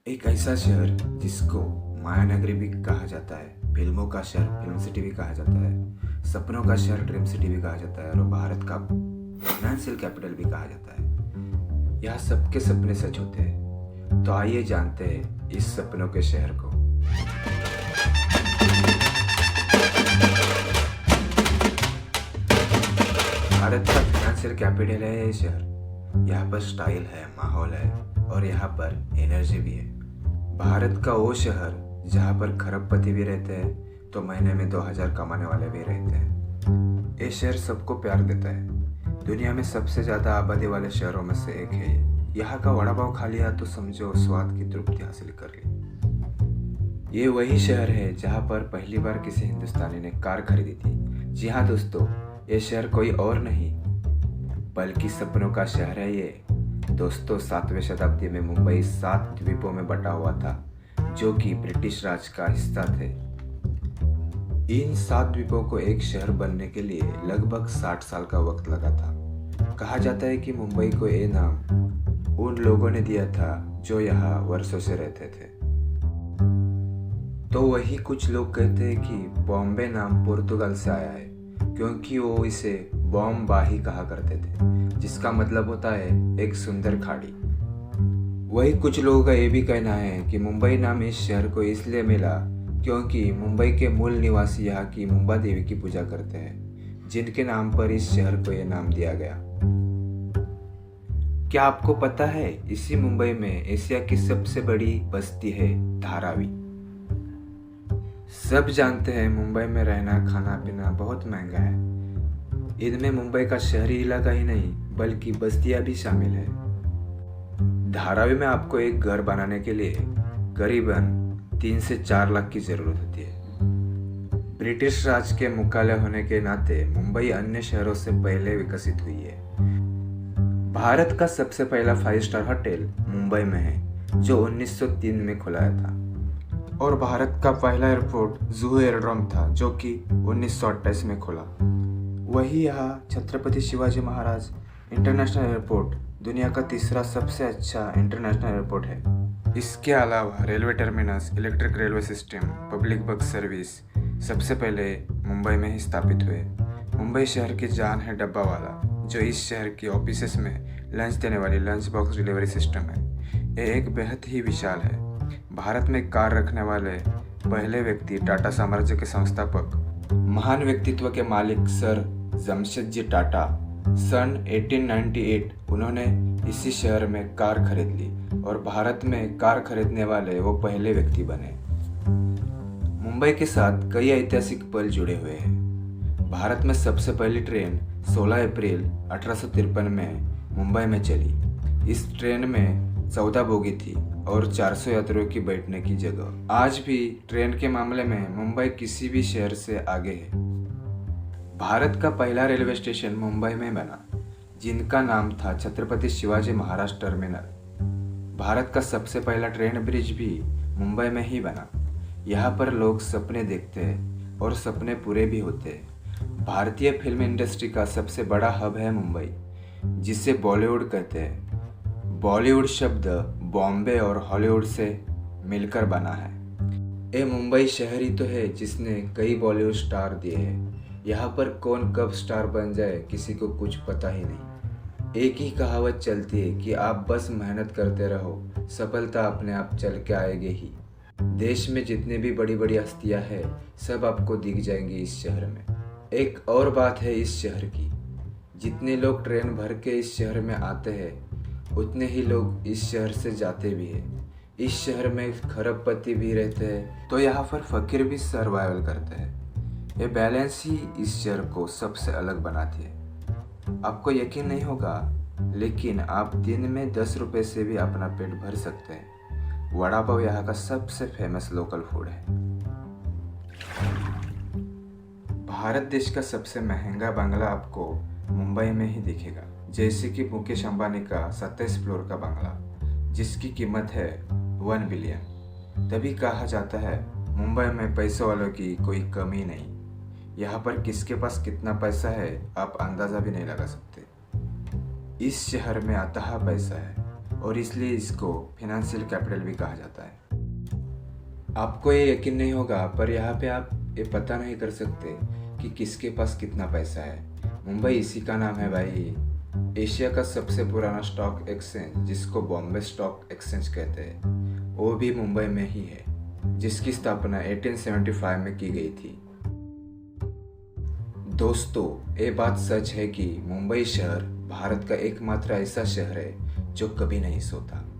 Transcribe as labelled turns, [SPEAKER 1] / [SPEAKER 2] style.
[SPEAKER 1] एक ऐसा शहर जिसको मायानगरी भी कहा जाता है, फिल्मों का शहर फिल्म सिटी भी कहा जाता है, सपनों का शहर ड्रीम सिटी भी कहा जाता है और भारत का फाइनेंशियल कैपिटल भी कहा जाता है। यहाँ सबके सपने सच होते हैं। तो आइए जानते हैं इस सपनों के शहर को। भारत का फाइनेंशियल कैपिटल है ये शहर। यहाँ पर स्टाइल है, माहौल है और यहाँ पर एनर्जी भी है। भारत का वो शहर जहाँ पर खरबपति भी रहते हैं तो महीने में 2000 कमाने वाले भी रहते हैं। ये शहर सबको प्यार देता है। दुनिया में सबसे ज़्यादा आबादी वाले शहरों में से एक है ये। यहाँ का वड़ा पाव खा लिया तो समझो स्वाद की तृप्ति हासिल कर ली। ये वही शहर है जहाँ पर पहली बार किसी हिंदुस्तानी ने कार खरीदी थी। जी हाँ दोस्तों, ये शहर कोई और नहीं बल्कि सपनों का शहर है ये। दोस्तों, 7वीं शताब्दी में मुंबई 7 द्वीपों में बटा हुआ था जो कि ब्रिटिश राज का हिस्सा थे। इन 7 द्वीपों को एक शहर बनने के लिए लगभग 60 साल का वक्त लगा था। कहा जाता है कि मुंबई को ये नाम उन लोगों ने दिया था जो यहाँ वर्षों से रहते थे। तो वही कुछ लोग कहते हैं कि बॉम्बे नाम पुर्तगाल से आया है क्योंकि वो इसे बॉम्बाही कहा करते थे, जिसका मतलब होता है एक सुंदर खाड़ी। वही कुछ लोगों का ये भी कहना है कि मुंबई नाम इस शहर को इसलिए मिला क्योंकि मुंबई के मूल निवासी यहाँ की मुंबा देवी की पूजा करते हैं, जिनके नाम पर इस शहर को यह नाम दिया गया। क्या आपको पता है इसी मुंबई में एशिया की सबसे बड़ी बस्ती है धारावी। सब जानते हैं मुंबई में रहना खाना पीना बहुत महंगा है। इनमें मुंबई का शहरी इलाका ही नहीं बल्कि बस्तियां भी शामिल है। धारावी में आपको एक घर बनाने के लिए करीबन 3 से 4 लाख की जरूरत होती है। ब्रिटिश राज के मुख्यालय होने के नाते मुंबई अन्य शहरों से पहले विकसित हुई है। भारत का सबसे पहला 5 स्टार होटल मुंबई में है जो 1903 में खुलाया था और भारत का पहला एयरपोर्ट जुहू एयरड्रोम था जो कि 1928 में खुला। वही यहाँ छत्रपति शिवाजी महाराज इंटरनेशनल एयरपोर्ट दुनिया का तीसरा सबसे अच्छा इंटरनेशनल एयरपोर्ट है। इसके अलावा railway terminus, electric railway system, public bus service सबसे पहले मुंबई में ही स्थापित हुए। मुंबई शहर की जान है डब्बा वाला, जो इस शहर की ऑफिसेस में लंच देने वाली लंच बॉक्स डिलीवरी सिस्टम है। ये एक बेहद ही विशाल है। भारत में कार रखने वाले पहले व्यक्ति टाटा साम्राज्य के संस्थापक महान व्यक्तित्व के मालिक सर जमशेदजी टाटा सन 1898 उन्होंने इसी शहर में कार खरीद ली और भारत में कार खरीदने वाले वो पहले व्यक्ति बने। मुंबई के साथ कई ऐतिहासिक पल जुड़े हुए हैं। भारत में सबसे पहली ट्रेन 16 अप्रैल 1853 में मुंबई में चली। इस ट्रेन में 14 बोगी थी और 400 यात्रियों की बैठने की जगह। आज भी ट्रेन के मामले में मुंबई किसी भी शहर से आगे है। भारत का पहला रेलवे स्टेशन मुंबई में बना जिनका नाम था छत्रपति शिवाजी महाराज टर्मिनल। भारत का सबसे पहला ट्रेन ब्रिज भी मुंबई में ही बना। यहाँ पर लोग सपने देखते हैं और सपने पूरे भी होते हैं। भारतीय फिल्म इंडस्ट्री का सबसे बड़ा हब है मुंबई, जिसे बॉलीवुड कहते हैं। बॉलीवुड शब्द बॉम्बे और हॉलीवुड से मिलकर बना है। ये मुंबई शहर ही तो है जिसने कई बॉलीवुड स्टार दिए हैं। यहाँ पर कौन कब स्टार बन जाए किसी को कुछ पता ही नहीं। एक ही कहावत चलती है कि आप बस मेहनत करते रहो, सफलता अपने आप चल के आएगी ही। देश में जितने भी बड़ी बड़ी हस्तियाँ हैं सब आपको दिख जाएंगी इस शहर में। एक और बात है इस शहर की, जितने लोग ट्रेन भर के इस शहर में आते हैं उतने ही लोग इस शहर से जाते भी हैं। इस शहर में खरबपति भी रहते हैं तो यहाँ पर फकीर भी सर्वाइवल करते हैं। ये बैलेंस ही इस शहर को सबसे अलग बनाती है। आपको यकीन नहीं होगा लेकिन आप दिन में 10 रुपये से भी अपना पेट भर सकते हैं। वड़ा पाव यहाँ का सबसे फेमस लोकल फूड है। भारत देश का सबसे महंगा बंगला आपको मुंबई में ही दिखेगा, जैसे कि मुकेश अंबानी का 27 फ्लोर का बंगला जिसकी कीमत है 1 बिलियन। तभी कहा जाता है मुंबई में पैसों वालों की कोई कमी नहीं। यहाँ पर किसके पास कितना पैसा है आप अंदाज़ा भी नहीं लगा सकते। इस शहर में अथाह पैसा है। और इसलिए इसको फाइनेंशियल कैपिटल भी कहा जाता है। आपको ये यकीन नहीं होगा, पर यहाँ पे आप ये पता नहीं कर सकते कि किसके पास कितना पैसा है। मुंबई इसी का नाम है भाई। एशिया का सबसे पुराना स्टॉक एक्सचेंज, जिसको बॉम्बे स्टॉक एक्सचेंज कहते हैं, वो भी मुंबई में ही है, जिसकी स्थापना 1875 में की गई थी। दोस्तों, ये बात सच है कि मुंबई शहर भारत का एकमात्र ऐसा शहर है जो कभी नहीं सोता।